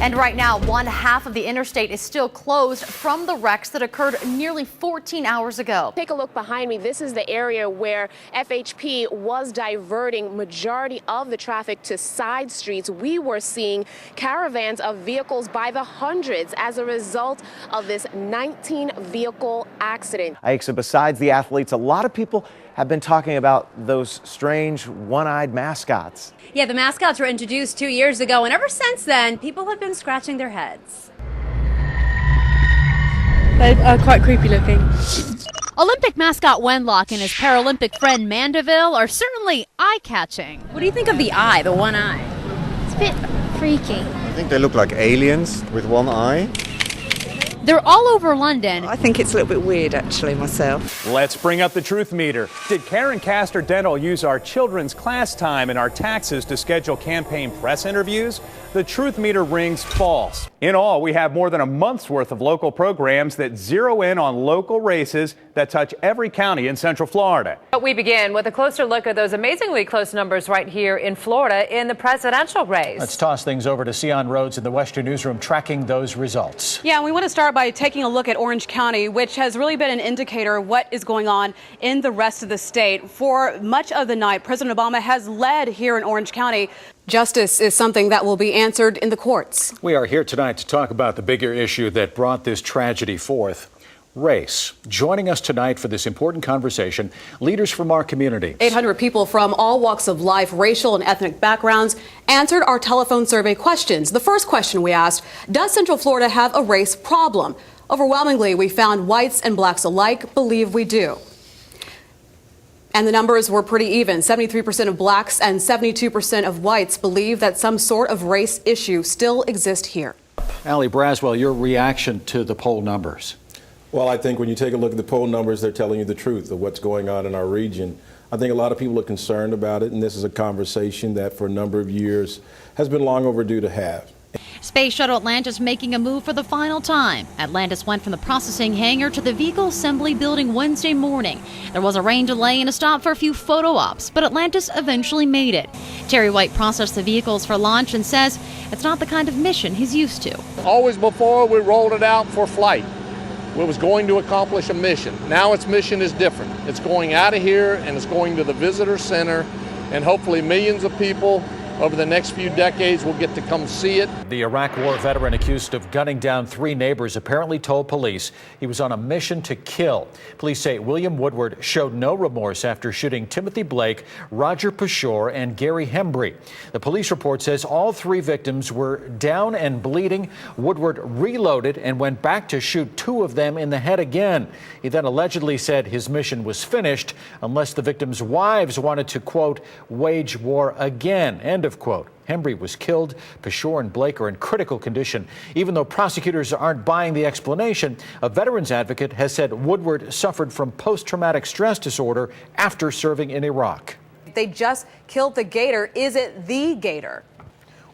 And right now, one half of the interstate is still closed from the wrecks that occurred nearly 14 hours ago. Take a look behind me. This is the area where FHP was diverting majority of the traffic to side streets. We were seeing caravans of vehicles by the hundreds as a result of this 19-vehicle accident. So besides the athletes, a lot of people have been talking about those strange one-eyed mascots. Yeah, the mascots were introduced 2 years ago, and ever since then, people have been scratching their heads. They're quite creepy looking. Olympic mascot Wenlock and his Paralympic friend Mandeville are certainly eye-catching. What do you think of the eye, the one eye? It's a bit freaky. I think they look like aliens with one eye. They're all over London. I think it's a little bit weird, actually, myself. Let's bring up the truth meter. Did Karen Castor Dental use our children's class time and our taxes to schedule campaign press interviews? The truth meter rings false. In all, we have more than a month's worth of local programs that zero in on local races that touch every county in Central Florida. But we begin with a closer look at those amazingly close numbers right here in Florida in the presidential race. Let's toss things over to Sion Rhodes in the WESH-TV newsroom tracking those results. Yeah, and we want to start by taking a look at Orange County, which has really been an indicator of what is going on in the rest of the state. For much of the night, President Obama has led here in Orange County. Justice is something that will be answered in the courts. We are here tonight to talk about the bigger issue that brought this tragedy forth. Race. Joining us tonight for this important conversation, leaders from our community. 800 people from all walks of life, racial and ethnic backgrounds, answered our telephone survey questions. The first question we asked, does Central Florida have a race problem? Overwhelmingly, we found whites and blacks alike believe we do. And the numbers were pretty even. 73% of blacks and 72% of whites believe that some sort of race issue still exists here. Allie Braswell, your reaction to the poll numbers? Well, I think when you take a look at the poll numbers, they're telling you the truth of what's going on in our region. I think a lot of people are concerned about it, and this is a conversation that for a number of years has been long overdue to have. Space Shuttle Atlantis making a move for the final time. Atlantis went from the processing hangar to the vehicle assembly building Wednesday morning. There was a rain delay and a stop for a few photo ops, but Atlantis eventually made it. Terry White processed the vehicles for launch and says it's not the kind of mission he's used to. Always before we rolled it out for flight, we was going to accomplish a mission. Now its mission is different. It's going out of here and it's going to the visitor center, and hopefully millions of people over the next few decades will get to come see it. The Iraq War veteran accused of gunning down 3 neighbors apparently told police he was on a mission to kill. Police say William Woodward showed no remorse after shooting Timothy Blake, Roger Pashore, and Gary Hembry. The police report says all 3 victims were down and bleeding. Woodward reloaded and went back to shoot 2 of them in the head again. He then allegedly said his mission was finished unless the victims' wives wanted to, quote, wage war again, end of quote. Hembry was killed. Pashore and Blake are in critical condition. Even though prosecutors aren't buying the explanation, a veterans advocate has said Woodward suffered from post-traumatic stress disorder after serving in Iraq. They just killed the gator. Is it the gator?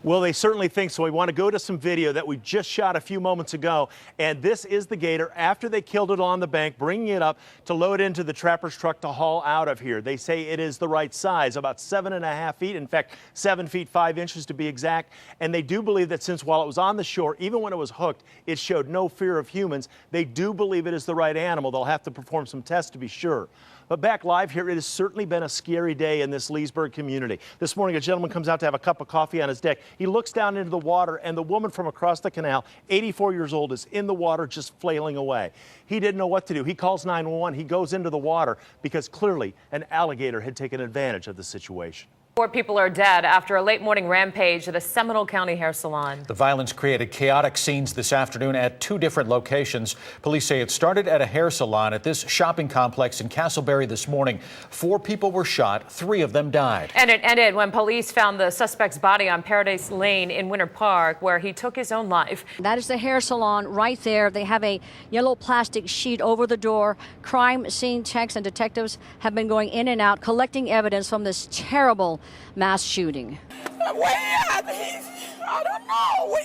Well, they certainly think so. We want to go to some video that we just shot a few moments ago. And this is the gator after they killed it on the bank, bringing it up to load into the trapper's truck to haul out of here. They say it is the right size, about 7.5 feet. In fact, 7 feet 5 inches to be exact. And they do believe that since while it was on the shore, even when it was hooked, it showed no fear of humans. They do believe it is the right animal. They'll have to perform some tests to be sure. But back live here, it has certainly been a scary day in this Leesburg community. This morning, a gentleman comes out to have a cup of coffee on his deck. He looks down into the water, and the woman from across the canal, 84 years old, is in the water just flailing away. He didn't know what to do. He calls 911. He goes into the water because clearly an alligator had taken advantage of the situation. 4 people are dead after a late morning rampage at a Seminole County hair salon. The violence created chaotic scenes this afternoon at 2 different locations. Police say it started at a hair salon at this shopping complex in Castleberry this morning. 4 people were shot. 3 of them died. And it ended when police found the suspect's body on Paradise Lane in Winter Park, where he took his own life. That is the hair salon right there. They have a yellow plastic sheet over the door. Crime scene techs and detectives have been going in and out, collecting evidence from this terrible mass shooting. I don't know.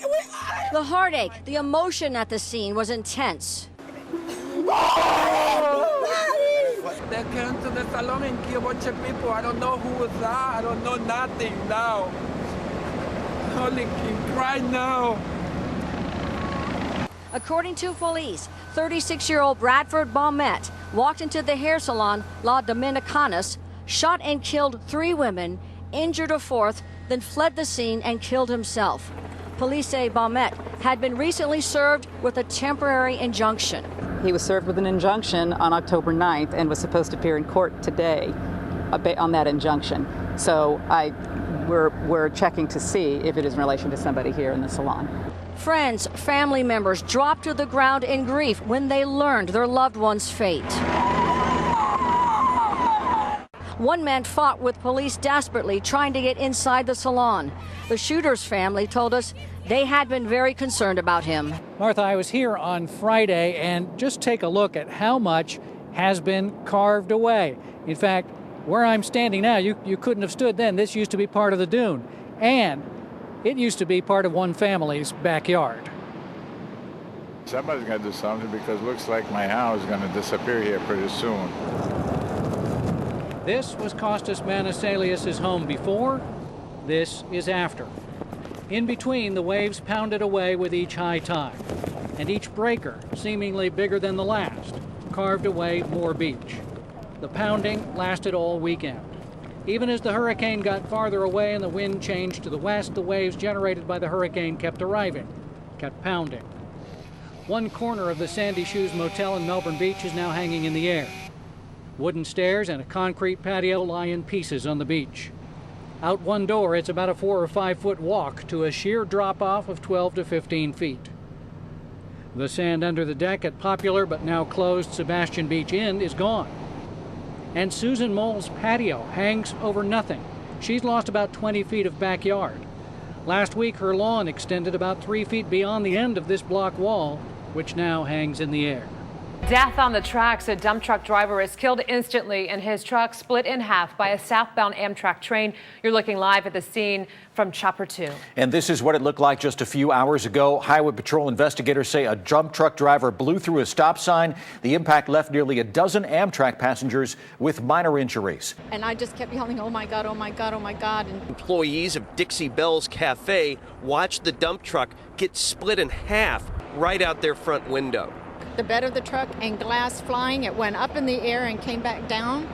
The heartache, the emotion at the scene was intense. They came to the salon and killed a bunch of people. I don't know who was that. I don't know nothing now. Only can cry now. According to police, 36-year-old Bradford Baumette walked into the hair salon La Dominicanas, shot and killed 3 women, injured a 4th, then fled the scene and killed himself. Police say Baumette had been recently served with a temporary injunction. He was served with an injunction on October 9th and was supposed to appear in court today on that injunction. So we're checking to see if it is in relation to somebody here in the salon. Friends, family members dropped to the ground in grief when they learned their loved one's fate. One man fought with police desperately trying to get inside the salon. The shooter's family told us they had been very concerned about him. Martha, I was here on Friday, and just take a look at how much has been carved away. In fact, where I'm standing now, you couldn't have stood then. This used to be part of the dune, and it used to be part of one family's backyard. Somebody's going to do something because it looks like my house is going to disappear here pretty soon. This was Costas Manaselius' home before. This is after. In between, the waves pounded away with each high tide, and each breaker, seemingly bigger than the last, carved away more beach. The pounding lasted all weekend. Even as the hurricane got farther away and the wind changed to the west, the waves generated by the hurricane kept arriving, kept pounding. One corner of the Sandy Shoes Motel in Melbourne Beach is now hanging in the air. Wooden stairs and a concrete patio lie in pieces on the beach. Out one door, it's about a 4 or 5 foot walk to a sheer drop-off of 12 to 15 feet. The sand under the deck at popular but now closed Sebastian Beach Inn is gone. And Susan Moll's patio hangs over nothing. She's lost about 20 feet of backyard. Last week, her lawn extended about 3 feet beyond the end of this block wall, which now hangs in the air. Death on the tracks. A dump truck driver is killed instantly and his truck split in half by a southbound Amtrak train. You're looking live at the scene from Chopper 2. And this is what it looked like just a few hours ago. Highway Patrol investigators say a dump truck driver blew through a stop sign. The impact left nearly a dozen Amtrak passengers with minor injuries. And I just kept yelling, "Oh my God, oh my God, oh my God." And employees of Dixie Bell's Cafe watched the dump truck get split in half right out their front window. The bed of the truck and glass flying, it went up in the air and came back down.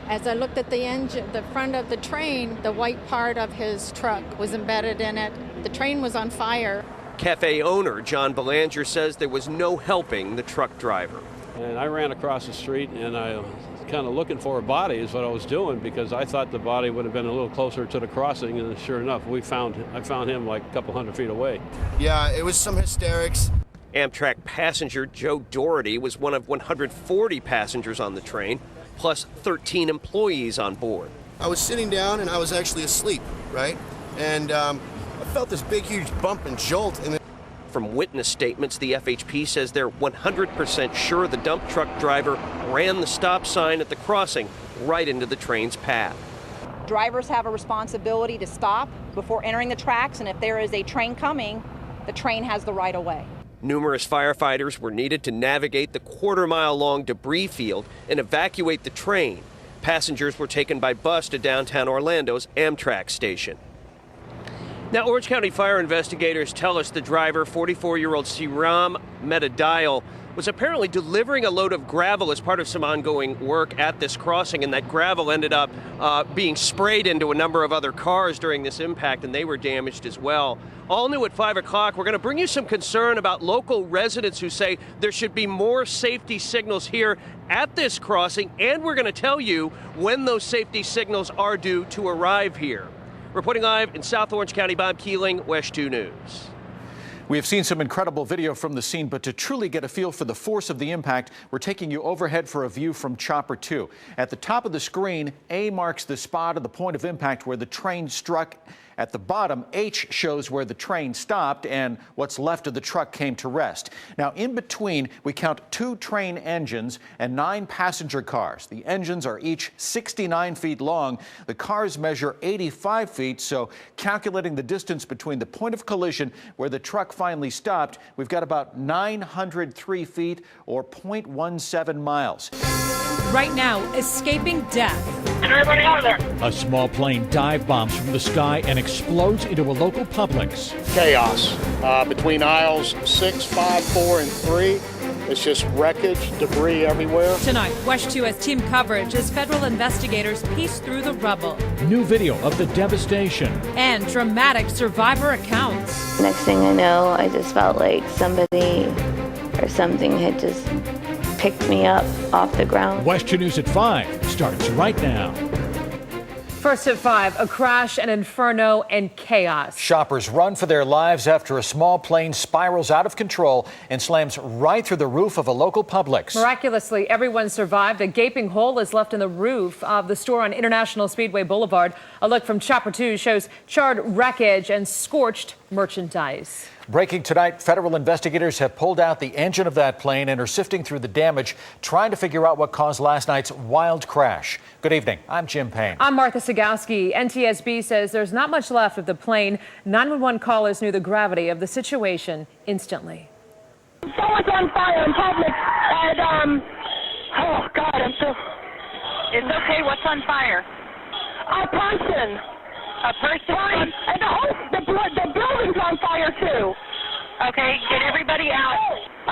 As I looked at the engine, the front of the train, the white part of his truck was embedded in it. The train was on fire. Cafe owner John Belanger says there was no helping the truck driver. And I ran across the street and I was kind of looking for a body is what I was doing because I thought the body would have been a little closer to the crossing, and sure enough, I found him like a couple hundred feet away. Yeah, it was some hysterics. Amtrak passenger Joe Doherty was one of 140 passengers on the train, plus 13 employees on board. I was sitting down and I was actually asleep, right? And I felt this big, huge bump and jolt. From witness statements, the FHP says they're 100% sure the dump truck driver ran the stop sign at the crossing right into the train's path. Drivers have a responsibility to stop before entering the tracks, and if there is a train coming, the train has the right of way. Numerous firefighters were needed to navigate the quarter-mile-long debris field and evacuate the train. Passengers were taken by bus to downtown Orlando's Amtrak station. Now, Orange County fire investigators tell us the driver, 44-year-old Siram Metadial, was apparently delivering a load of gravel as part of some ongoing work at this crossing, and that gravel ended up being sprayed into a number of other cars during this impact, and they were damaged as well. All new at 5 o'clock, we're going to bring you some concern about local residents who say there should be more safety signals here at this crossing, and we're going to tell you when those safety signals are due to arrive here. Reporting live in South Orange County, Bob Keeling, WESH-2 News. We have seen some incredible video from the scene, but to truly get a feel for the force of the impact, we're taking you overhead for a view from Chopper 2. At the top of the screen, A marks the spot of the point of impact where the train struck. At the bottom, H shows where the train stopped and what's left of the truck came to rest. Now, in between, we count 2 train engines and 9 passenger cars. The engines are each 69 feet long. The cars measure 85 feet, so calculating the distance between the point of collision where the truck finally stopped, we've got about 903 feet or 0.17 miles. Right now, escaping death. Everybody out of there. A small plane dive bombs from the sky and explodes into a local Publix. Chaos. between aisles 6, 5, 4, and 3. It's just wreckage, debris everywhere. Tonight, WESH-2 has team coverage as federal investigators piece through the rubble. New video of the devastation. And dramatic survivor accounts. Next thing I know, I just felt like somebody or something had just picked me up off the ground. WESH-2 News at 5 starts right now. First at 5, a crash, an inferno, and chaos. Shoppers run for their lives after a small plane spirals out of control and slams right through the roof of a local Publix. Miraculously, everyone survived. A gaping hole is left in the roof of the store on International Speedway Boulevard. A look from Chopper 2 shows charred wreckage and scorched merchandise. Breaking tonight, federal investigators have pulled out the engine of that plane and are sifting through the damage, trying to figure out what caused last night's wild crash. Good evening. I'm Jim Payne. I'm Martha Sagowski. NTSB says there's not much left of the plane. 911 callers knew the gravity of the situation instantly. Someone's on fire in public, and oh God, I'm so. It's okay. What's on fire? A person. A person? Right. And the building's on fire too. Okay, get everybody out.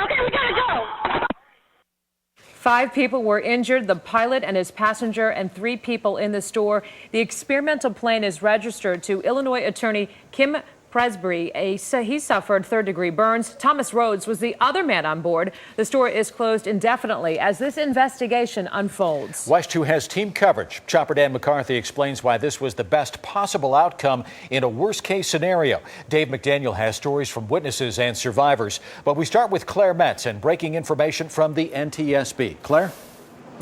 Okay, we gotta go. 5 people were injured, the pilot and his passenger, and 3 people in the store. The experimental plane is registered to Illinois attorney Kim Presbury. He suffered third-degree burns. Thomas Rhodes was the other man on board. The store is closed indefinitely as this investigation unfolds. WESH-2 has team coverage. Chopper Dan McCarthy explains why this was the best possible outcome in a worst-case scenario. Dave McDaniel has stories from witnesses and survivors. But we start with Claire Metz and breaking information from the NTSB. Claire?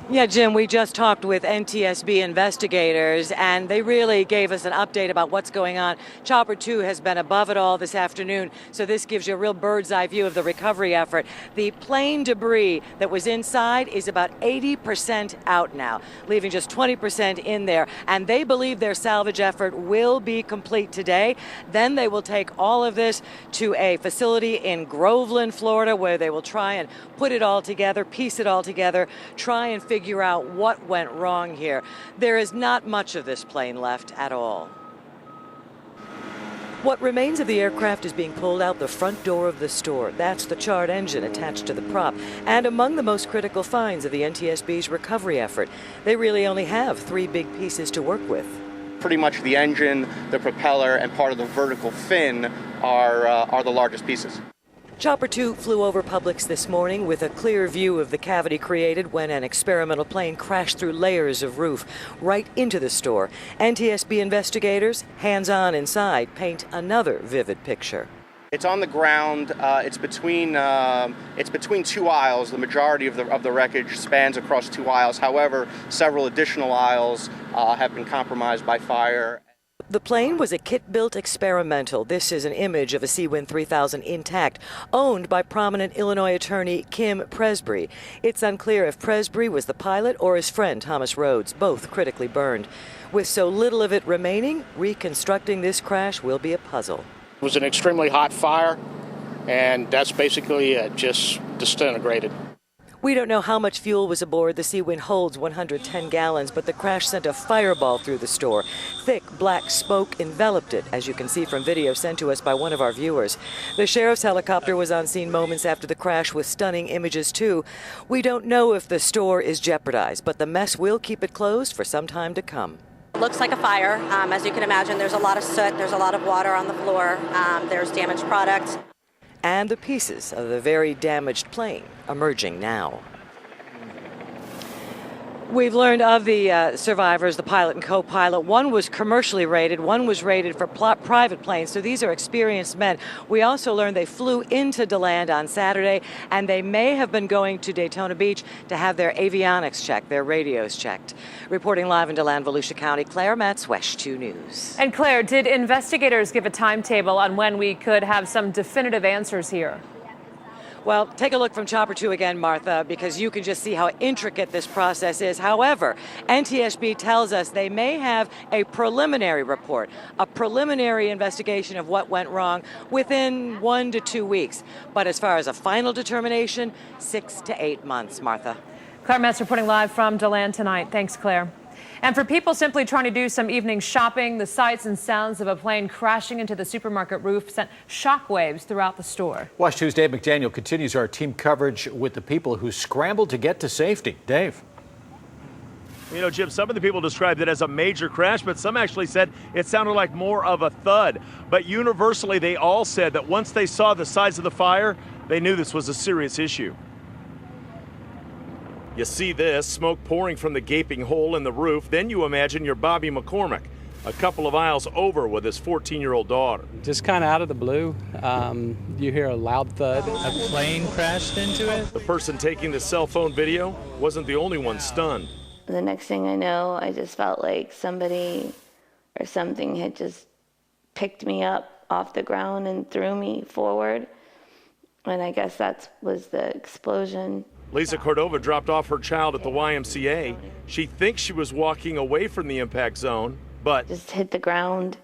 Yeah, Jim, we just talked with NTSB investigators, and they really gave us an update about what's going on. Chopper 2 has been above it all this afternoon, so this gives you a real bird's-eye view of the recovery effort. The plane debris that was inside is about 80% out now, leaving just 20% in there, and they believe their salvage effort will be complete today. Then they will take all of this to a facility in Groveland, Florida, where they will try and put it all together, piece it all together, try and figure out what went wrong here. There is not much of this plane left at all. What remains of the aircraft is being pulled out the front door of the store. That's the charred engine attached to the prop. And among the most critical finds of the NTSB's recovery effort, they really only have 3 big pieces to work with. Pretty much the engine, the propeller, and part of the vertical fin are the largest pieces. Chopper 2 flew over Publix this morning with a clear view of the cavity created when an experimental plane crashed through layers of roof right into the store. NTSB investigators, hands-on inside, paint another vivid picture. It's on the ground. It's between 2 aisles. The majority of the wreckage spans across 2 aisles. However, several additional aisles have been compromised by fire. The plane was a kit-built experimental. This is an image of a Sea-Wind 3000 intact, owned by prominent Illinois attorney Kim Presbury. It's unclear if Presbury was the pilot or his friend Thomas Rhodes, both critically burned. With so little of it remaining, reconstructing this crash will be a puzzle. It was an extremely hot fire, and that's basically it, just disintegrated. We don't know how much fuel was aboard. The Sea-Wind holds 110 gallons, but the crash sent a fireball through the store. Thick black smoke enveloped it, as you can see from video sent to us by one of our viewers. The sheriff's helicopter was on scene moments after the crash with stunning images, too. We don't know if the store is jeopardized, but the mess will keep it closed for some time to come. It looks like a fire. As you can imagine, there's a lot of soot, there's a lot of water on the floor, there's damaged products. And the pieces of the very damaged plane emerging now. We've learned of the survivors, the pilot and co-pilot. One was commercially rated, one was rated for private planes, so these are experienced men. We also learned they flew into DeLand on Saturday, and they may have been going to Daytona Beach to have their avionics checked, their radios checked. Reporting live in DeLand, Volusia County, Claire Metz, WESH-2 News. And Claire, did investigators give a timetable on when we could have some definitive answers here? Well, take a look from Chopper 2 again, Martha, because you can just see how intricate this process is. However, NTSB tells us they may have a preliminary report, a preliminary investigation of what went wrong within 1 to 2 weeks. But as far as a final determination, 6 to 8 months, Martha. Claire Metz reporting live from DeLand tonight. Thanks, Claire. And for people simply trying to do some evening shopping, the sights and sounds of a plane crashing into the supermarket roof sent shockwaves throughout the store. WESH-TV's Dave McDaniel continues our team coverage with the people who scrambled to get to safety. Dave. You know, Jim, some of the people described it as a major crash, but some actually said it sounded like more of a thud. But universally, they all said that once they saw the size of the fire, they knew this was a serious issue. You see this, smoke pouring from the gaping hole in the roof. Then you imagine you're Bobby McCormick, a couple of aisles over with his 14-year-old daughter. Just kind of out of the blue, you hear a loud thud. A plane crashed into it. The person taking the cell phone video wasn't the only one stunned. The next thing I know, I just felt like somebody or something had just picked me up off the ground and threw me forward. And I guess that was the explosion. Lisa Cordova dropped off her child at the YMCA. She thinks she was walking away from the impact zone, but just hit the ground,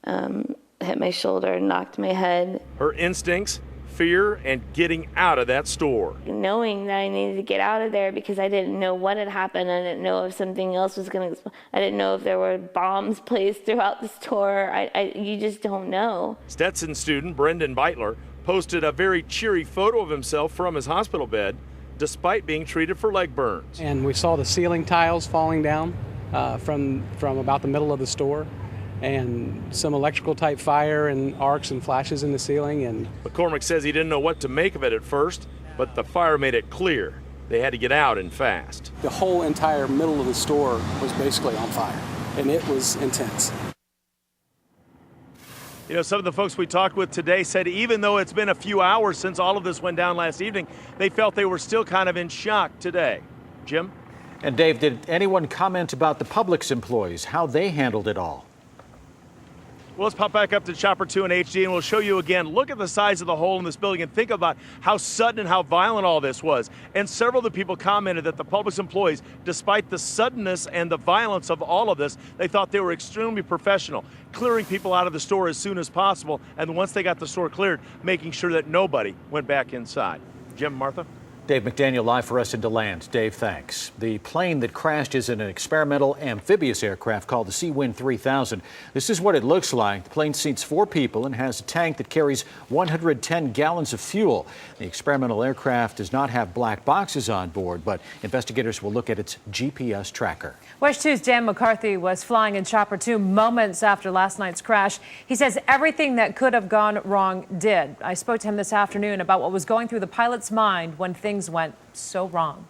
hit my shoulder, knocked my head. Her instincts, fear, and getting out of that store. Knowing that I needed to get out of there because I didn't know what had happened. I didn't know if something else was going to. I didn't know if there were bombs placed throughout the store. You just don't know. Stetson student Brendan Beitler posted a very cheery photo of himself from his hospital bed, despite being treated for leg burns. And we saw the ceiling tiles falling down from about the middle of the store, and some electrical type fire and arcs and flashes in the ceiling. And McCormick says he didn't know what to make of it at first, but the fire made it clear they had to get out and fast. the whole entire middle of the store was basically on fire, and it was intense. You know, some of the folks we talked with today said even though it's been a few hours since all of this went down last evening, they felt they were still kind of in shock today. Jim? And Dave, did anyone comment about the Publix employees, how they handled it all? Well, let's pop back up to Chopper 2 in HD, and we'll show you again. Look at the size of the hole in this building and think about how sudden and how violent all this was. And several of the people commented that the Publix employees, despite the suddenness and the violence of all of this, they thought they were extremely professional, clearing people out of the store as soon as possible, and once they got the store cleared, making sure that nobody went back inside. Jim, Martha? Dave McDaniel live for us in DeLand. Dave, thanks. The plane that crashed is an experimental amphibious aircraft called the Sea-Wind 3000. This is what it looks like. The plane seats 4 people and has a tank that carries 110 gallons of fuel. The experimental aircraft does not have black boxes on board, but investigators will look at its GPS tracker. WESH-TV's Dan McCarthy was flying in Chopper 2 moments after last night's crash. He says everything that could have gone wrong did. I spoke to him this afternoon about what was going through the pilot's mind when things went so wrong.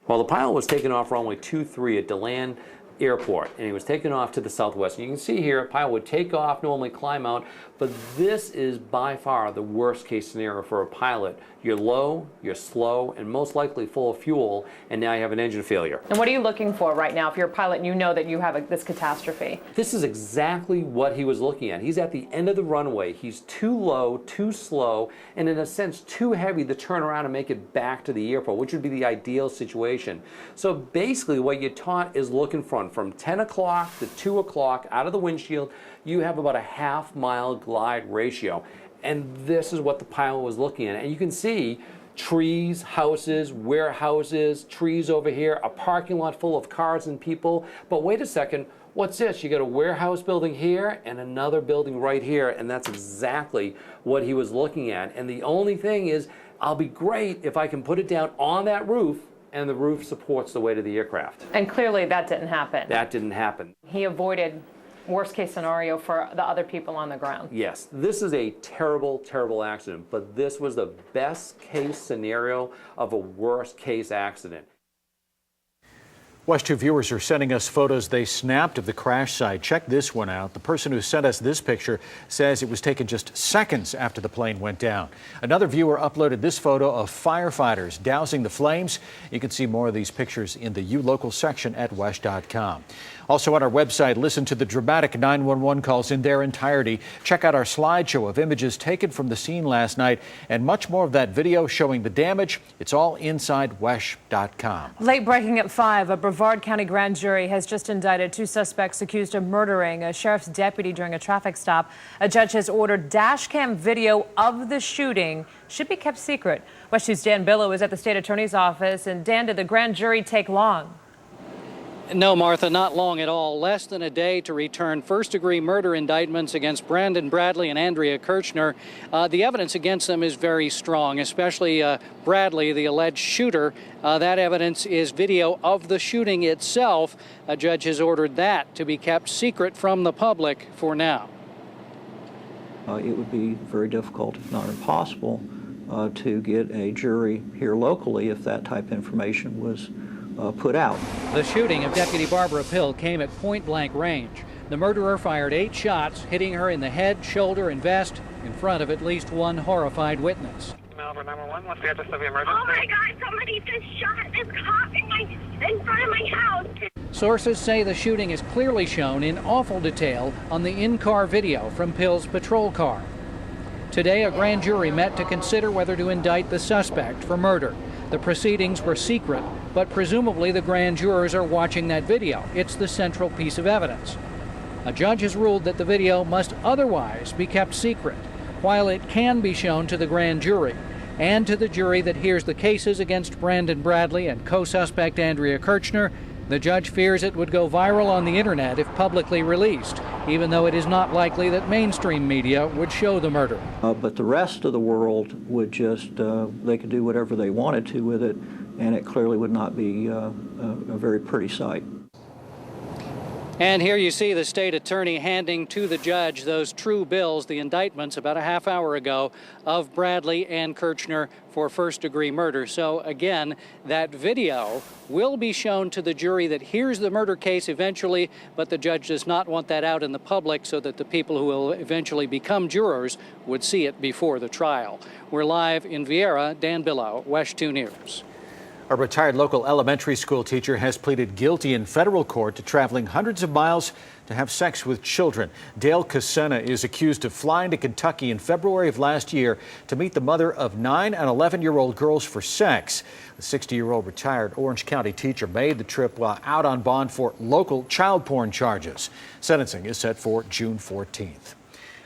Well, the pilot was taking off runway 23 at DeLand Airport, and he was taking off to the southwest. And you can see here, a pilot would take off, normally climb out, but this is by far the worst case scenario for a pilot. You're low, you're slow, and most likely full of fuel, and now you have an engine failure. And what are you looking for right now if you're a pilot and you know that you have this catastrophe? This is exactly what he was looking at. He's at the end of the runway. He's too low, too slow, and in a sense too heavy to turn around and make it back to the airport, which would be the ideal situation. So basically what you're taught is look in front. From 10 o'clock to 2 o'clock out of the windshield, you have about a half-mile glide ratio. And this is what the pilot was looking at. And you can see trees, houses, warehouses, trees over here, a parking lot full of cars and people. But wait a second, what's this? You got a warehouse building here and another building right here, and that's exactly what he was looking at. And the only thing is, I'll be great if I can put it down on that roof and the roof supports the weight of the aircraft. And clearly that didn't happen. That didn't happen. He avoided worst case scenario for the other people on the ground. Yes, this is a terrible, terrible accident, but this was the best case scenario of a worst case accident. WESH-2 viewers are sending us photos they snapped of the crash site. Check this one out. The person who sent us this picture says it was taken just seconds after the plane went down. Another viewer uploaded this photo of firefighters dousing the flames. You can see more of these pictures in the ULocal section at WESH.com. Also on our website, listen to the dramatic 911 calls in their entirety. Check out our slideshow of images taken from the scene last night and much more of that video showing the damage. It's all inside WESH.com. Late breaking at 5, a Brevard County grand jury has just indicted 2 suspects accused of murdering a sheriff's deputy during a traffic stop. A judge has ordered dash cam video of the shooting should be kept secret. WESH TV's Dan Billow is at the state attorney's office. And Dan, did the grand jury take long? No, Martha, not long at all. Less than a day to return first-degree murder indictments against Brandon Bradley and Andrea Kirchner. The evidence against them is very strong, especially Bradley, the alleged shooter. That evidence is video of the shooting itself. A judge has ordered that to be kept secret from the public for now. It would be very difficult, if not impossible, to get a jury here locally if that type of information was put out. The shooting of Deputy Barbara Pill came at point-blank range. The murderer fired 8 shots, hitting her in the head, shoulder, and vest in front of at least one horrified witness. Melbourne 911, what's the address of the emergency? Oh my God, somebody just shot this cop in front of my house. Sources say the shooting is clearly shown in awful detail on the in-car video from Pill's patrol car. Today, a grand jury met to consider whether to indict the suspect for murder. The proceedings were secret, but presumably the grand jurors are watching that video. It's the central piece of evidence. A judge has ruled that the video must otherwise be kept secret, while it can be shown to the grand jury and to the jury that hears the cases against Brandon Bradley and co-suspect Andrea Kirchner. The judge fears it would go viral on the internet if publicly released, even though it is not likely that mainstream media would show the murder. But the rest of the world would just, they could do whatever they wanted to with it, and it clearly would not be a very pretty sight. And here you see the state attorney handing to the judge those true bills, the indictments about a half hour ago of Bradley and Kirchner for first-degree murder. So again, that video will be shown to the jury that hears the murder case eventually, but the judge does not want that out in the public so that the people who will eventually become jurors would see it before the trial. We're live in Viera. Dan Billow, WESH 2 News. A retired local elementary school teacher has pleaded guilty in federal court to traveling hundreds of miles to have sex with children. Dale Cassena is accused of flying to Kentucky in February of last year to meet the mother of 9 and 11-year-old girls for sex. The 60-year-old retired Orange County teacher made the trip while out on bond for local child porn charges. Sentencing is set for June 14th.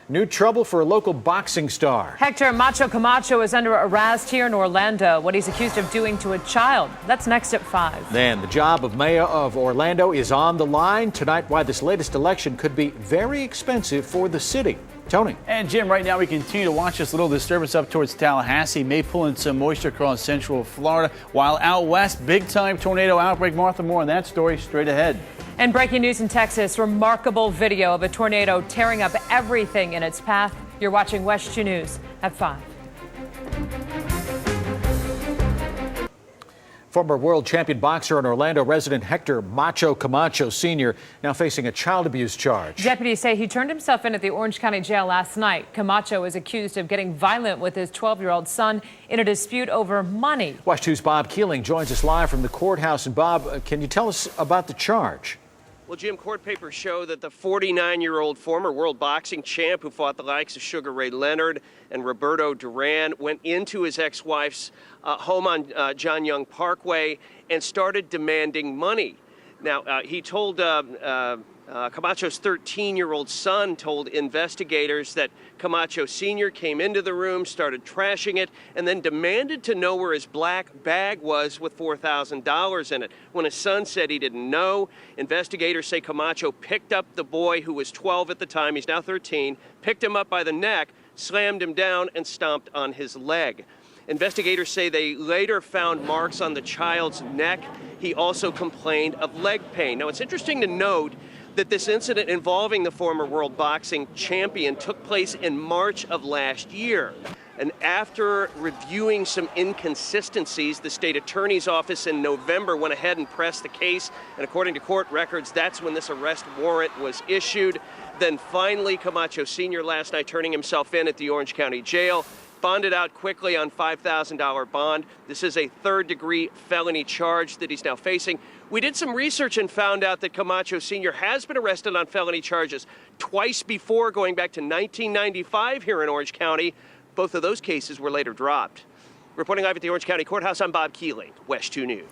New trouble for a local boxing star. Hector Macho Camacho is under arrest here in Orlando. What he's accused of doing to a child. That's next at 5. Then the job of mayor of Orlando is on the line tonight. Why this latest election could be very expensive for the city. Tony. And Jim, right now we continue to watch this little disturbance up towards Tallahassee. May pull in some moisture across central Florida. While out west, big time tornado outbreak. Martha, more on that story straight ahead. And breaking news in Texas, remarkable video of a tornado tearing up everything in its path. You're watching WESH 2 News at 5. Former world champion boxer and Orlando resident Hector Macho Camacho Sr. now facing a child abuse charge. Deputies say he turned himself in at the Orange County Jail last night. Camacho is accused of getting violent with his 12-year-old son in a dispute over money. WESH 2's Bob Keeling joins us live from the courthouse. And Bob, can you tell us about the charge? Well, Jim, court papers show that the 49-year-old former world boxing champ who fought the likes of Sugar Ray Leonard and Roberto Duran went into his ex-wife's home on John Young Parkway and started demanding money. Now, he told Camacho's 13-year-old son told investigators that Camacho Sr. came into the room, started trashing it, and then demanded to know where his black bag was with $4,000 in it. When his son said he didn't know, investigators say Camacho picked up the boy who was 12 at the time, he's now 13, picked him up by the neck, slammed him down, and stomped on his leg. Investigators say they later found marks on the child's neck. He also complained of leg pain. Now, it's interesting to note that this incident involving the former world boxing champion took place in March of last year. And after reviewing some inconsistencies, the state attorney's office in November went ahead and pressed the case. And according to court records, that's when this arrest warrant was issued. Then finally, Camacho Sr. last night turning himself in at the Orange County Jail, bonded out quickly on $5,000 bond. This is a third-degree felony charge that he's now facing. We did some research and found out that Camacho Sr. has been arrested on felony charges twice before, going back to 1995 here in Orange County. Both of those cases were later dropped. Reporting live at the Orange County Courthouse, I'm Bob Keeling, WESH 2 News.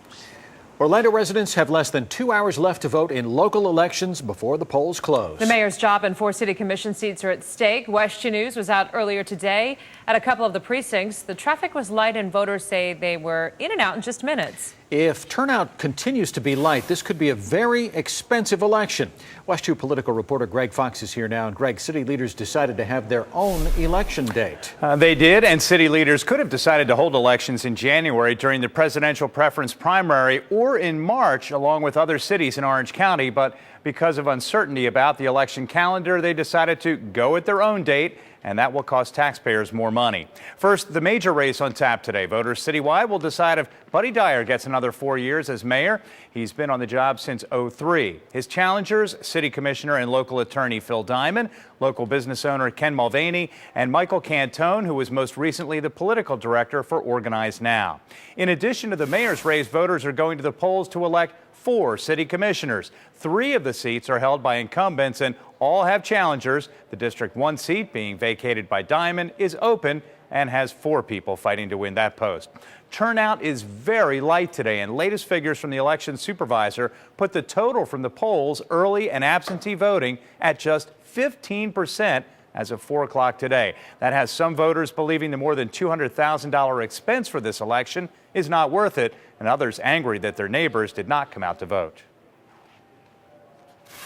Orlando residents have less than 2 hours left to vote in local elections before the polls close. The mayor's job and 4 city commission seats are at stake. WESH-TV News was out earlier today at a couple of the precincts. The traffic was light and voters say they were in and out in just minutes. If turnout continues to be light, this could be a very expensive election. WESH-TV political reporter Greg Fox is here now. And Greg, city leaders decided to have their own election date. They did, and city leaders could have decided to hold elections in January during the presidential preference primary or in March, along with other cities in Orange County. But because of uncertainty about the election calendar, they decided to go at their own date, and that will cost taxpayers more money. First, the major race on tap today. Voters citywide will decide if Buddy Dyer gets another 4 years as mayor. He's been on the job since '03. His challengers, city commissioner and local attorney Phil Diamond, local business owner Ken Mulvaney, and Michael Cantone, who was most recently the political director for Organize Now. In addition to the mayor's race, voters are going to the polls to elect 4 city commissioners. 3 of the seats are held by incumbents and all have challengers. The District 1 seat, being vacated by Diamond, is open and has 4 people fighting to win that post. Turnout is very light today, and latest figures from the election supervisor put the total from the polls, early and absentee voting, at just 15% as of 4 o'clock today. That has some voters believing the more than $200,000 expense for this election is not worth it, and others angry that their neighbors did not come out to vote.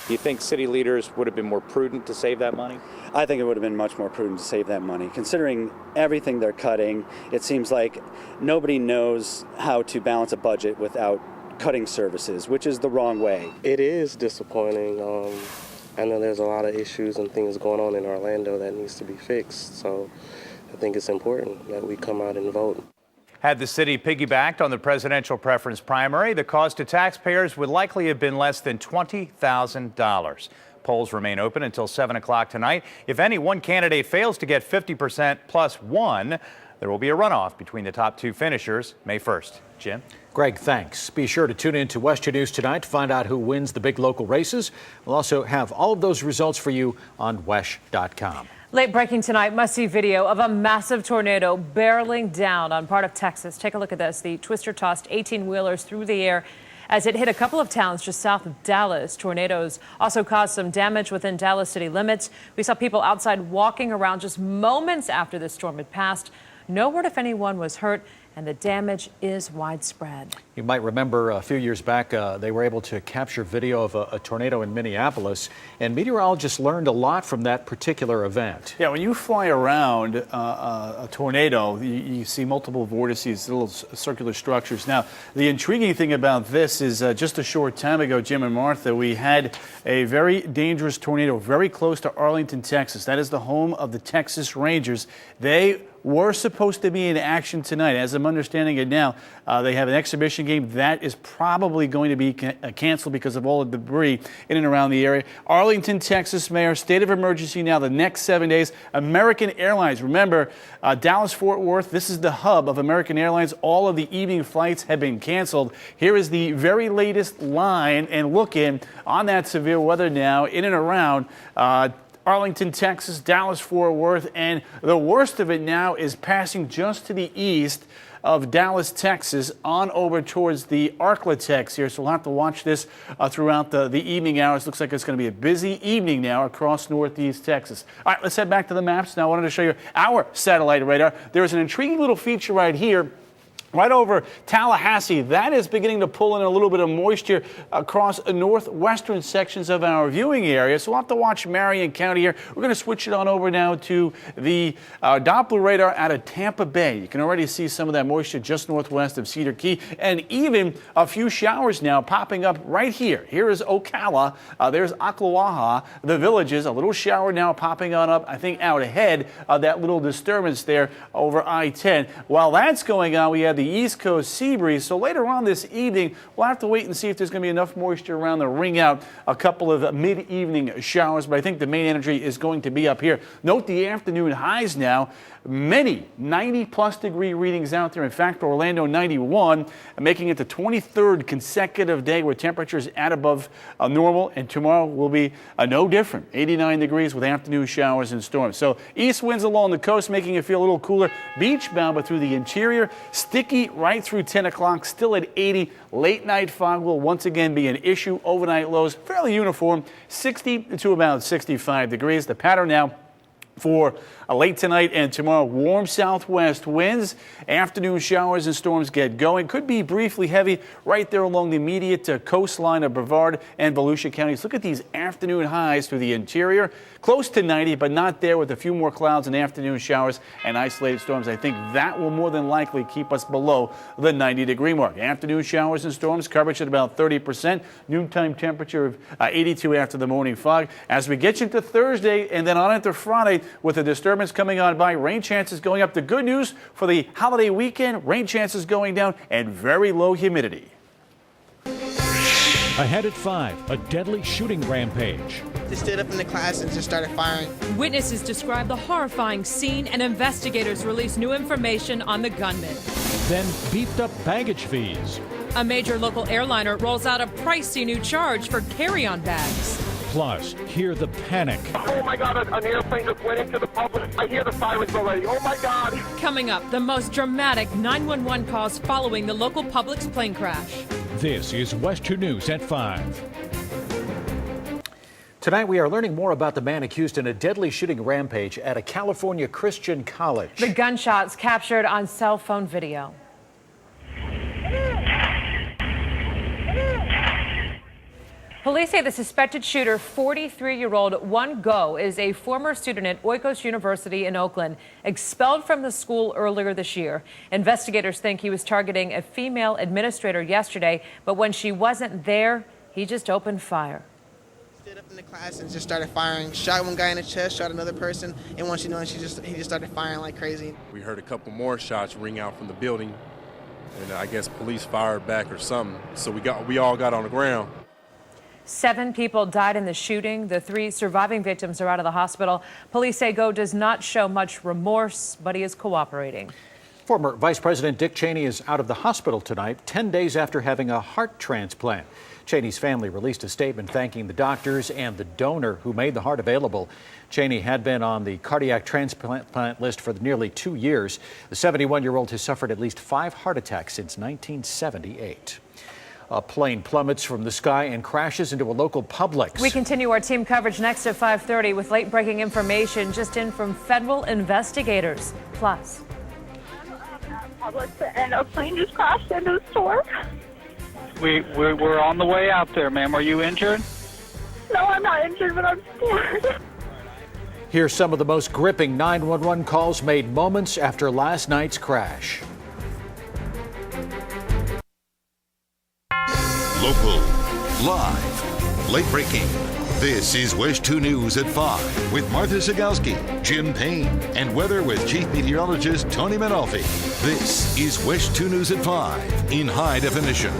Do you think city leaders would have been more prudent to save that money? I think it would have been much more prudent to save that money. Considering everything they're cutting, it seems like nobody knows how to balance a budget without cutting services, which is the wrong way. It is disappointing. I know there's a lot of issues and things going on in Orlando that needs to be fixed, so I think it's important that we come out and vote. Had the city piggybacked on the presidential preference primary, the cost to taxpayers would likely have been less than $20,000. Polls remain open until 7 o'clock tonight. If any one candidate fails to get 50% plus 1, there will be a runoff between the top 2 finishers May 1st. Jim? Greg, thanks. Be sure to tune in to WESH-TV News tonight to find out who wins the big local races. We'll also have all of those results for you on WESH.com. Late breaking tonight, must-see video of a massive tornado barreling down on part of Texas. Take a look at this. The twister tossed 18-wheelers through the air as it hit a couple of towns just south of Dallas. Tornadoes also caused some damage within Dallas city limits. We saw people outside walking around just moments after the storm had passed. No word if anyone was hurt, and the damage is widespread. You might remember a few years back, they were able to capture video of a tornado in Minneapolis, and meteorologists learned a lot from that particular event. Yeah, when you fly around a tornado, you see multiple vortices, little circular structures. Now, the intriguing thing about this is just a short time ago, Jim and Martha, we had a very dangerous tornado very close to Arlington, Texas. That is the home of the Texas Rangers. They were supposed to be in action tonight. As I'm understanding it now, they have an exhibition game that is probably going to be canceled because of all the debris in and around the area. Arlington, Texas mayor, state of emergency now the next 7 days. American Airlines, remember, Dallas-Fort Worth, this is the hub of American Airlines. All of the evening flights have been canceled. Here is the very latest line and look in on that severe weather now in and around Arlington, Texas, Dallas-Fort Worth, and the worst of it now is passing just to the east of Dallas, Texas, on over towards the Arklatex here. So we'll have to watch this throughout the evening hours. Looks like it's going to be a busy evening now across northeast Texas. All right, let's head back to the maps. Now I wanted to show you our satellite radar. There's an intriguing little feature right here. Right over Tallahassee, that is beginning to pull in a little bit of moisture across northwestern sections of our viewing area. So we'll have to watch Marion County here. We're going to switch it on over now to the Doppler radar out of Tampa Bay. You can already see some of that moisture just northwest of Cedar Key, and even a few showers now popping up right here. Here is Ocala. There's Ocklawaha, the Villages. A little shower now popping on up, I think, out ahead of that little disturbance there over I-10. While that's going on, we have the East Coast sea breeze. So later on this evening, we'll have to wait and see if there's going to be enough moisture around to wring out a couple of mid-evening showers. But I think the main energy is going to be up here. Note the afternoon highs now. Many 90-plus degree readings out there. In fact, Orlando 91, making it the 23rd consecutive day where temperatures at above normal. And tomorrow will be no different. 89 degrees with afternoon showers and storms. So east winds along the coast making it feel a little cooler. Beach bound, but through the interior, sticky Smoky right through 10 o'clock, still at 80. Late night fog will once again be an issue. Overnight lows fairly uniform, 60 to about 65 degrees. The pattern now for late tonight and tomorrow, warm southwest winds. Afternoon showers and storms get going. Could be briefly heavy right there along the immediate coastline of Brevard and Volusia counties. Look at these afternoon highs through the interior. Close to 90, but not there, with a few more clouds and afternoon showers and isolated storms. I think that will more than likely keep us below the 90-degree mark. Afternoon showers and storms, coverage at about 30%. Noontime temperature of 82 after the morning fog. As we get into Thursday and then on into Friday, with a disturbance coming on by, rain chances going up. The good news for the holiday weekend, rain chances going down and very low humidity. Ahead at 5, a deadly shooting rampage. They stood up in the class and just started firing. Witnesses describe the horrifying scene, and investigators release new information on the gunman. Then beefed up baggage fees. A major local airliner rolls out a pricey new charge for carry-on bags. Plus, hear the panic. Oh my God, an airplane just went into the public. I hear the sirens already. Oh my God. Coming up, the most dramatic 911 calls following the local Publix plane crash. This is WESH 2 News at 5. Tonight we are learning more about the man accused in a deadly shooting rampage at a California Christian college. The gunshots captured on cell phone video. Police say the suspected shooter, 43-year-old One Go, is a former student at Oikos University in Oakland, expelled from the school earlier this year. Investigators think he was targeting a female administrator yesterday, but when she wasn't there, he just opened fire. Stood up in the class and just started firing. Shot one guy in the chest, shot another person, and once you know, he just started firing like crazy. We heard a couple more shots ring out from the building, and I guess police fired back or something. So we all got on the ground. 7 people died in the shooting. The 3 surviving victims are out of the hospital. Police say Go does not show much remorse, but he is cooperating. Former Vice President Dick Cheney is out of the hospital tonight, 10 days after having a heart transplant. Cheney's family released a statement thanking the doctors and the donor who made the heart available. Cheney had been on the cardiac transplant list for nearly 2 years. The 71-year-old has suffered at least 5 heart attacks since 1978. A plane plummets from the sky and crashes into a local Publix. We continue our team coverage next at 5:30 with late-breaking information just in from federal investigators. Plus, Publix and a plane just crashed into the store. We're on the way out there, ma'am. Are you injured? No, I'm not injured, but I'm scared. Here's some of the most gripping 911 calls made moments after last night's crash. Local, live, late breaking. This is WESH 2 News at 5 with Martha Zagowski, Jim Payne, and weather with Chief Meteorologist Tony Manalfi. This is WESH 2 News at 5 in high definition.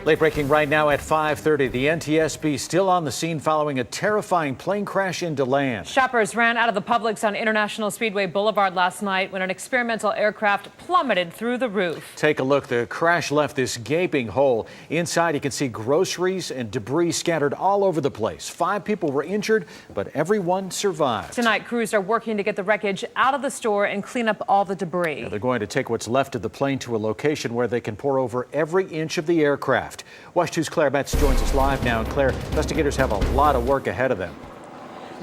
Late breaking right now at 5:30. The NTSB still on the scene following a terrifying plane crash into land. shoppers ran out of the Publix on International Speedway Boulevard last night when an experimental aircraft plummeted through the roof. Take a look. The crash left this gaping hole. Inside, you can see groceries and debris scattered all over the place. 5 people were injured, but everyone survived. Tonight, crews are working to get the wreckage out of the store and clean up all the debris. They're going to take what's left of the plane to a location where they can pour over every inch of the aircraft. WESH 2's Claire Metz joins us live now. And Claire, investigators have a lot of work ahead of them.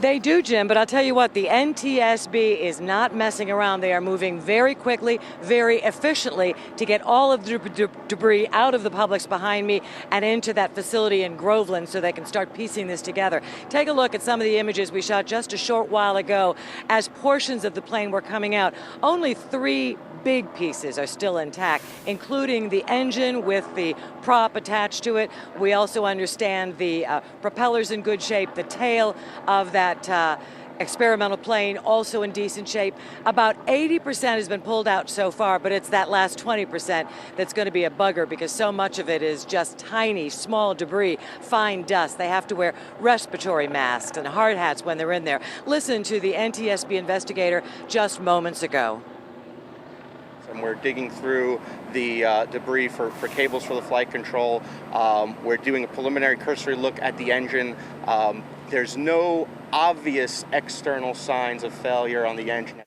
They do, Jim, but I'll tell you what, the NTSB is not messing around. They are moving very quickly, very efficiently to get all of the debris out of the Publix behind me and into that facility in Groveland so they can start piecing this together. Take a look at some of the images we shot just a short while ago as portions of the plane were coming out. Only 3 big pieces are still intact, including the engine with the prop attached to it. We also understand the propellers in good shape, the tail of that experimental plane also in decent shape. About 80% has been pulled out so far, but it's that last 20% that's going to be a bugger because so much of it is just tiny, small debris, fine dust. They have to wear respiratory masks and hard hats when they're in there. Listen to the NTSB investigator just moments ago. And we're digging through the debris for cables for the flight control. We're doing a preliminary cursory look at the engine. There's no obvious external signs of failure on the engine.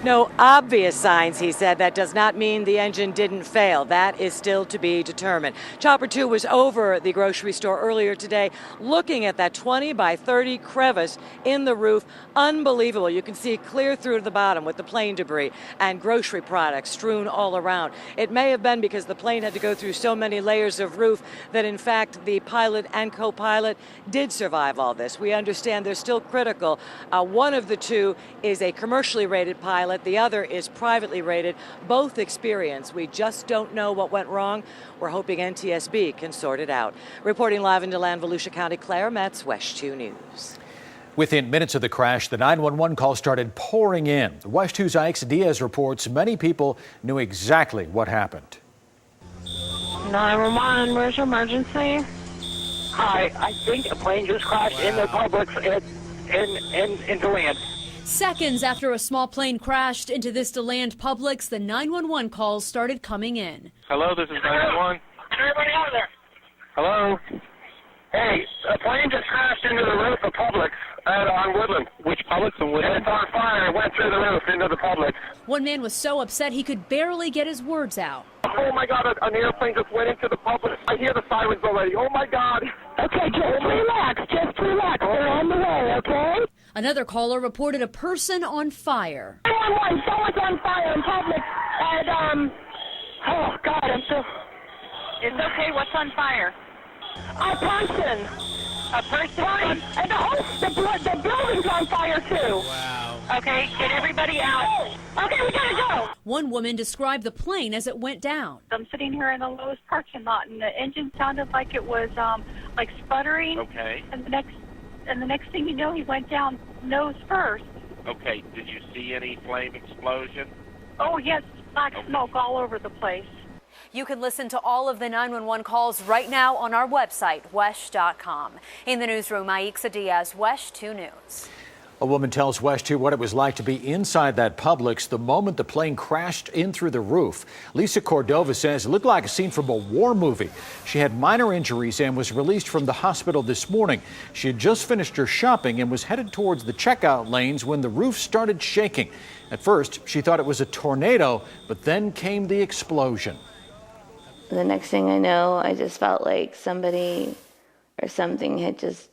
No obvious signs, he said. That does not mean the engine didn't fail. That is still to be determined. Chopper 2 was over the grocery store earlier today, looking at that 20 by 30 crevice in the roof. Unbelievable. You can see clear through to the bottom with the plane debris and grocery products strewn all around. It may have been because the plane had to go through so many layers of roof that, in fact, the pilot and co-pilot did survive all this. We understand they're still critical. One of the two is a commercially rated pilot. The other is privately rated. Both experienced. We just don't know what went wrong. We're hoping NTSB can sort it out. Reporting live in DeLand, Volusia County, Claire Metz, WESH 2 News. Within minutes of the crash, the 911 call started pouring in. WESH 2's Ike's Diaz reports many people knew exactly what happened. 911, where's your emergency? Hi, I think a plane just crashed in the Publix in DeLand. Seconds after a small plane crashed into this DeLand Publix, the 911 calls started coming in. Hello, this is 911. Everybody out of there. Hello. Hey, a plane just crashed into the roof of Publix on Woodland. Which Publix and Woodland? It's on fire. It went through the roof into the Publix. One man was so upset he could barely get his words out. Oh my God, an airplane just went into the Publix. I hear the sirens already. Oh my God. Okay, just relax. Just relax. We're on the way, okay? Another caller reported a person on fire. 911, someone's on fire in Publix. And, oh God, I'm so... It's okay. What's on fire? A person. A person? Right. And the building's on fire, too. Wow. Okay, get everybody out. Okay, we gotta go. One woman described the plane as it went down. I'm sitting here in the Lowe's parking lot, and the engine sounded like it was, like sputtering. Okay. And the next thing you know, he went down nose first. Okay, did you see any flame explosion? Oh, yes, black smoke all over the place. You can listen to all of the 911 calls right now on our website, WESH.com. In the newsroom, Ike's Diaz, WESH 2 News. A woman tells WESH 2 what it was like to be inside that Publix the moment the plane crashed in through the roof. Lisa Cordova says it looked like a scene from a war movie. She had minor injuries and was released from the hospital this morning. She had just finished her shopping and was headed towards the checkout lanes when the roof started shaking. At first, she thought it was a tornado, but then came the explosion. The next thing I know, I just felt like somebody or something had just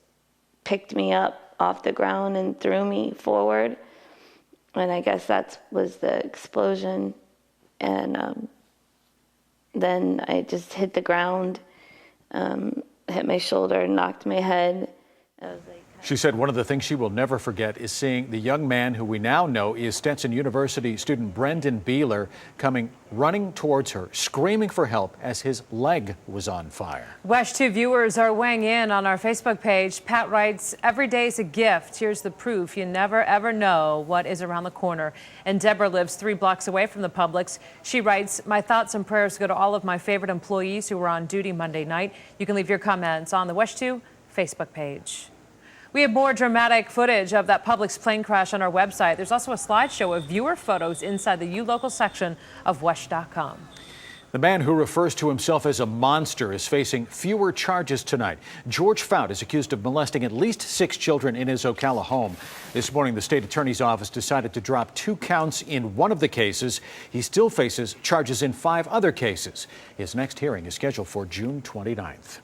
picked me up off the ground and threw me forward. And I guess that was the explosion. And then I just hit the ground, hit my shoulder, knocked my head. I was like, she said one of the things she will never forget is seeing the young man who we now know is Stetson University student Brendan Beeler coming running towards her, screaming for help as his leg was on fire. WESH 2 viewers are weighing in on our Facebook page. Pat writes, every day is a gift. Here's the proof. You never, ever know what is around the corner. And Deborah lives 3 blocks away from the Publix. She writes, my thoughts and prayers go to all of my favorite employees who were on duty Monday night. You can leave your comments on the WESH 2 Facebook page. We have more dramatic footage of that Publix plane crash on our website. There's also a slideshow of viewer photos inside the ULocal section of WESH.com. The man who refers to himself as a monster is facing fewer charges tonight. George Fout is accused of molesting at least 6 children in his Ocala home. This morning, the state attorney's office decided to drop 2 counts in one of the cases. He still faces charges in 5 other cases. His next hearing is scheduled for June 29th.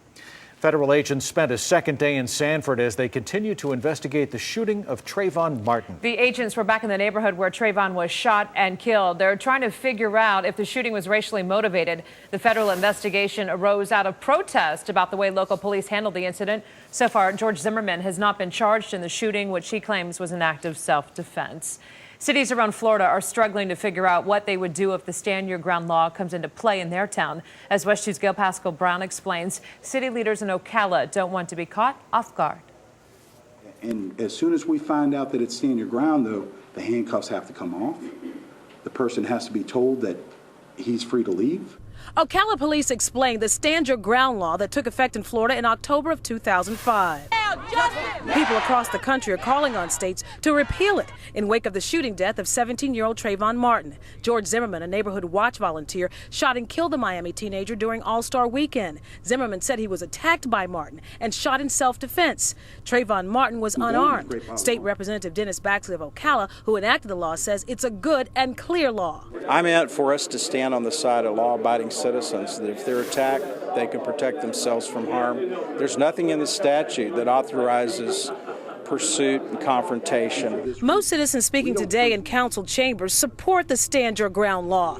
Federal agents spent a second day in Sanford as they continue to investigate the shooting of Trayvon Martin. The agents were back in the neighborhood where Trayvon was shot and killed. They're trying to figure out if the shooting was racially motivated. The federal investigation arose out of protest about the way local police handled the incident. So far, George Zimmerman has not been charged in the shooting, which he claims was an act of self-defense. Cities around Florida are struggling to figure out what they would do if the Stand Your Ground law comes into play in their town. As WESH 2's Gail Pascal Brown explains, city leaders in Ocala don't want to be caught off guard. And as soon as we find out that it's Stand Your Ground, though, the handcuffs have to come off. The person has to be told that he's free to leave. Ocala police explained the Stand Your Ground law that took effect in Florida in October of 2005. Now People across the country are calling on states to repeal it in wake of the shooting death of 17-year-old Trayvon Martin. George Zimmerman, a neighborhood watch volunteer, shot and killed the Miami teenager during All-Star Weekend. Zimmerman said he was attacked by Martin and shot in self-defense. Trayvon Martin was unarmed. State Representative Dennis Baxley of Ocala, who enacted the law, says it's a good and clear law. I meant for us to stand on the side of law-abiding citizens, that if they're attacked, they can protect themselves from harm. There's nothing in the statute that authorizes pursuit and confrontation. Most citizens speaking today in council chambers support the Stand Your Ground law.